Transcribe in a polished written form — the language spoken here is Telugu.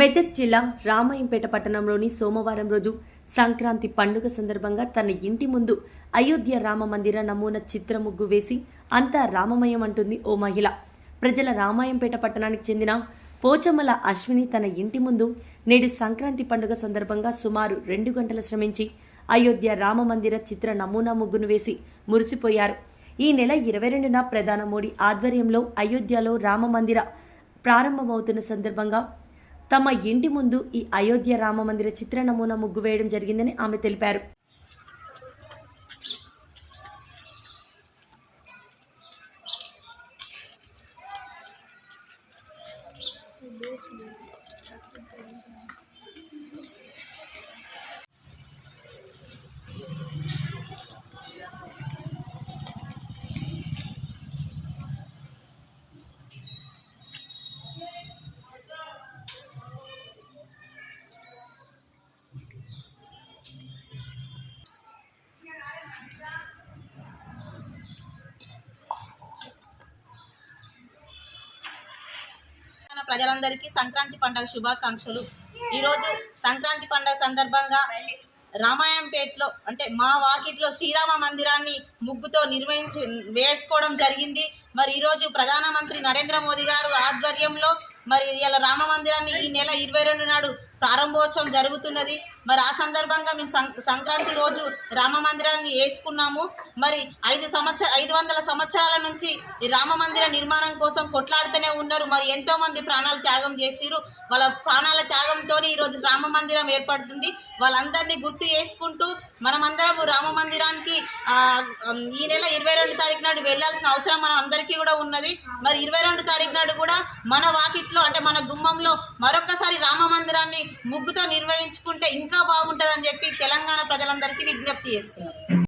మెదక్ జిల్లా రామాయంపేట పట్టణంలోని సోమవారం రోజు సంక్రాంతి పండుగ సందర్భంగా తన ఇంటి ముందు అయోధ్య రామ మందిర నమూనా చిత్ర ముగ్గు వేసి అంతా రామమయం అంటుంది ఓ మహిళ. ప్రజల రామాయంపేట పట్టణానికి చెందిన పోచమ్మల అశ్విని తన ఇంటి ముందు నేడు సంక్రాంతి పండుగ సందర్భంగా సుమారు 2 గంటల శ్రమించి అయోధ్య రామ మందిర చిత్ర నమూనా ముగ్గును వేసి మురిసిపోయారు. ఈ నెల 22న ప్రధాని మోడీ ఆధ్వర్యంలో అయోధ్యలో రామ మందిర ప్రారంభమవుతున్న సందర్భంగా తమ ఇంటి ముందు ఈ అయోధ్య రామ మందిర చిత్ర నమూనా ముగ్గు వేయడం జరిగిందని ఆమె తెలిపారు. ప్రజలందరికీ సంక్రాంతి పండుగ శుభాకాంక్షలు. ఈరోజు సంక్రాంతి పండుగ సందర్భంగా రామాయంపేటలో అంటే మా వాకిట్లో శ్రీరామ మందిరాన్ని ముగ్గుతో వేసుకోవడం జరిగింది. మరి ఈరోజు ప్రధానమంత్రి నరేంద్ర మోదీ గారు ఆధ్వర్యంలో మరి ఇలా రామ మందిరాన్ని ఈ నెల 22 నాడు ప్రారంభోత్సవం జరుగుతున్నది. మరి ఆ సందర్భంగా మేము సంక్రాంతి రోజు రామ మందిరాన్ని వేసుకున్నాము. మరి 500 సంవత్సరాల నుంచి ఈ రామ మందిర నిర్మాణం కోసం కొట్లాడుతూనే ఉన్నారు. మరి ఎంతోమంది ప్రాణాలు త్యాగం చేసిరు. వాళ్ళ ప్రాణాల త్యాగంతో ఈరోజు రామ మందిరం ఏర్పడుతుంది. వాళ్ళందరినీ గుర్తు చేసుకుంటూ మనమందరం రామ మందిరానికి ఈ నెల 22 తారీఖు నాడు వెళ్ళాల్సిన అవసరం మన అందరికీ కూడా ఉన్నది. మరి 22 తారీఖు నాడు కూడా మన వాకిట్లో అంటే మన గుమ్మంలో మరొకసారి రామ మందిరాన్ని ముగ్గుతో నిర్వహించుకుంటే ఇంకా బాగుంటుందని చెప్పి తెలంగాణ ప్రజలందరికీ విజ్ఞప్తి చేస్తున్నారు.